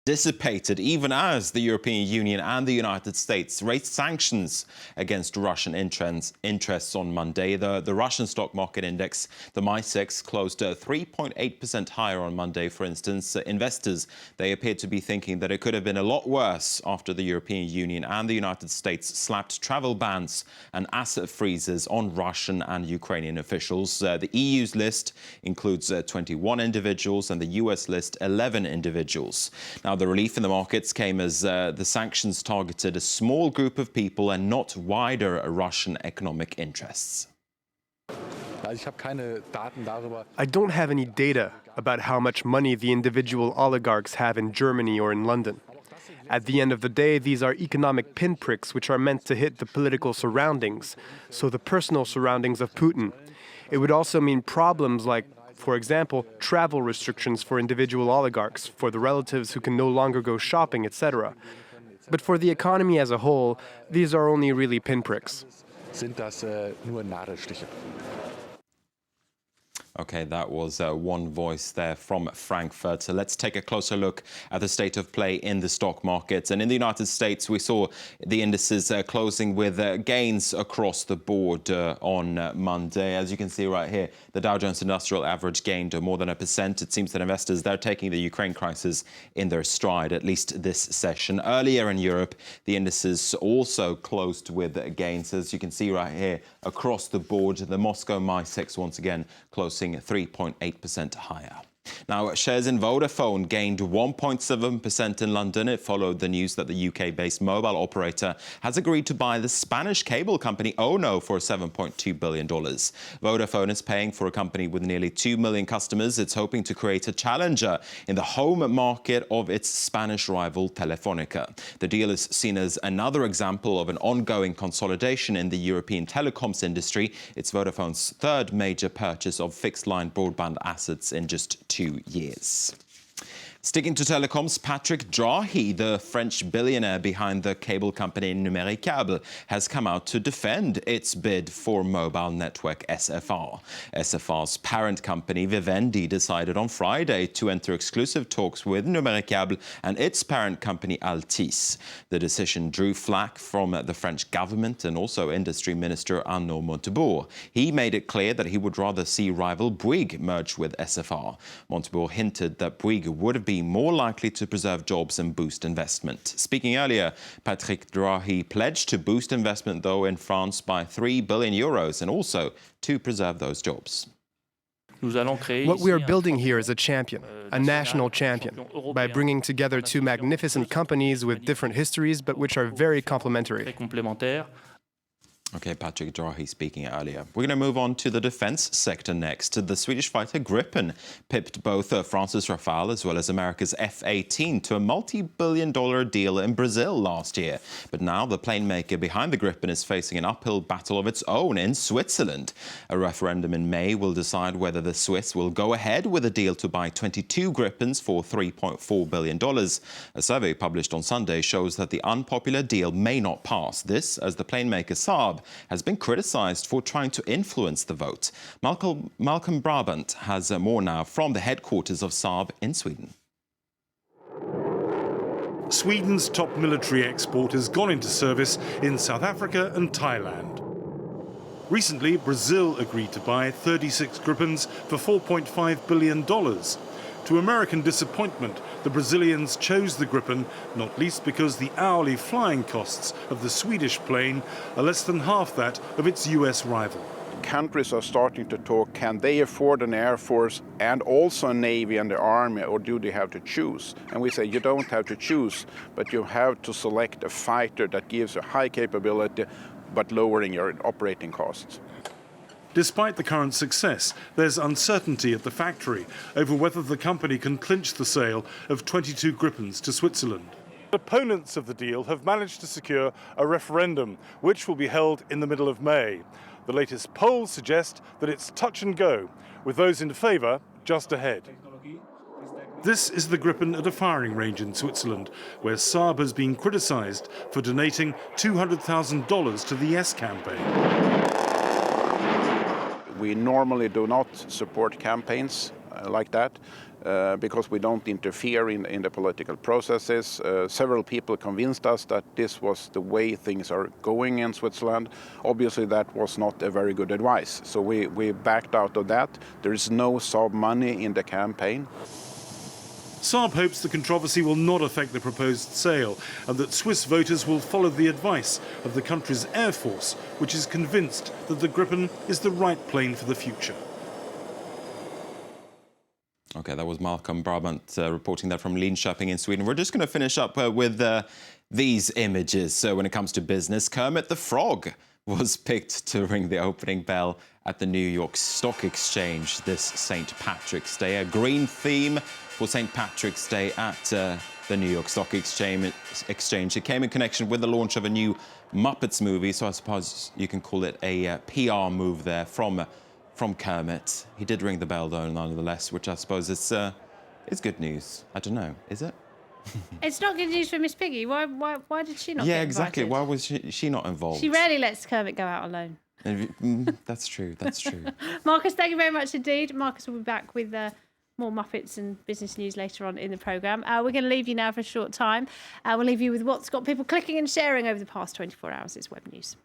dissipated even as the European Union and the United States raised sanctions against Russian interests on Monday. The Russian stock market index, the MY6, closed 3.8% higher on Monday. For instance, investors, they appeared to be thinking that it could have been a lot worse after the European Union and the United States slapped travel bans and asset freezes on Russian and Ukrainian officials. The EU's list includes 21 individuals and the US list 11 individuals. Now, the relief in the markets came as the sanctions targeted a small group of people and not wider Russian economic interests. I don't have any data about how much money the individual oligarchs have in Germany or in London. At the end of the day, these are economic pinpricks which are meant to hit the political surroundings, so the personal surroundings of Putin. It would also mean problems like, for example, travel restrictions for individual oligarchs, for the relatives who can no longer go shopping, etc. But for the economy as a whole, these are only really pinpricks. Okay, that was one voice there from Frankfurt. So let's take a closer look at the state of play in the stock markets. And in the United States, we saw the indices closing with gains across the board on Monday. As you can see right here, the Dow Jones Industrial Average gained more than 1%. It seems that investors, they're taking the Ukraine crisis in their stride, at least this session. Earlier in Europe, the indices also closed with gains. As you can see right here, across the board, the Moscow MY6 once again closing 3.8% higher. Now, shares in Vodafone gained 1.7% in London. It followed the news that the UK-based mobile operator has agreed to buy the Spanish cable company Ono for $7.2 billion. Vodafone is paying for a company with nearly 2 million customers. It's hoping to create a challenger in the home market of its Spanish rival Telefonica. The deal is seen as another example of an ongoing consolidation in the European telecoms industry. It's Vodafone's third major purchase of fixed-line broadband assets in just 2 years. Sticking to telecoms, Patrick Drahi, the French billionaire behind the cable company Numericable, has come out to defend its bid for mobile network SFR. SFR's parent company Vivendi decided on Friday to enter exclusive talks with Numericable and its parent company Altice. The decision drew flack from the French government and also Industry Minister Arnaud Montebourg. He made it clear that he would rather see rival Bouygues merge with SFR. Montebourg hinted that Bouygues would have been more likely to preserve jobs and boost investment. Speaking earlier, Patrick Drahi pledged to boost investment, though, in France by €3 billion and also to preserve those jobs. What we are building here is a champion, a national champion, by bringing together two magnificent companies with different histories, but which are very complementary. Okay, Patrick Drahi speaking earlier. We're going to move on to the defense sector next. The Swedish fighter Gripen pipped both France's Rafale as well as America's F-18 to a multi-billion-dollar deal in Brazil last year. But now the plane maker behind the Gripen is facing an uphill battle of its own in Switzerland. A referendum in May will decide whether the Swiss will go ahead with a deal to buy 22 Gripens for $3.4 billion. A survey published on Sunday shows that the unpopular deal may not pass. This as the plane maker Saab has been criticised for trying to influence the vote. Malcolm Brabant has more now from the headquarters of Saab in Sweden. Sweden's top military export has gone into service in South Africa and Thailand. Recently, Brazil agreed to buy 36 Gripens for $4.5 billion. To American disappointment, the Brazilians chose the Gripen, not least because the hourly flying costs of the Swedish plane are less than half that of its US rival. Countries are starting to talk, can they afford an air force and also a navy and the army, or do they have to choose? And we say you don't have to choose, but you have to select a fighter that gives you high capability but lowering your operating costs. Despite the current success, there's uncertainty at the factory over whether the company can clinch the sale of 22 Gripens to Switzerland. Opponents of the deal have managed to secure a referendum, which will be held in the middle of May. The latest polls suggest that it's touch and go, with those in favour just ahead. This is the Gripen at a firing range in Switzerland, where Saab has been criticised for donating $200,000 to the Yes campaign. We normally do not support campaigns like that because we don't interfere in the political processes. Several people convinced us that this was the way things are going in Switzerland. Obviously, that was not a very good advice. So we backed out of that. There is no Saab money in the campaign. Saab hopes the controversy will not affect the proposed sale and that Swiss voters will follow the advice of the country's Air Force, which is convinced that the Gripen is the right plane for the future. OK, that was Malcolm Brabant reporting that from Linköping in Sweden. We're just going to finish up with these images. So when it comes to business, Kermit the Frog was picked to ring the opening bell at the New York Stock Exchange this St. Patrick's Day. A green theme for St. Patrick's Day at the New York Stock Exchange. It came in connection with the launch of a new Muppets movie, so I suppose you can call it a PR move there from Kermit. He did ring the bell, though, nonetheless, which I suppose is good news. I don't know, is it? It's not good news for Miss Piggy. Why did she not get Yeah, exactly. invited? Why was she not involved? She rarely lets Kermit go out alone. That's true, that's true. Marcus, thank you very much indeed. Marcus will be back with more Muppets and business news later on in the programme. We're going to leave you now for a short time. We'll leave you with what's got people clicking and sharing over the past 24 hours. It's web news.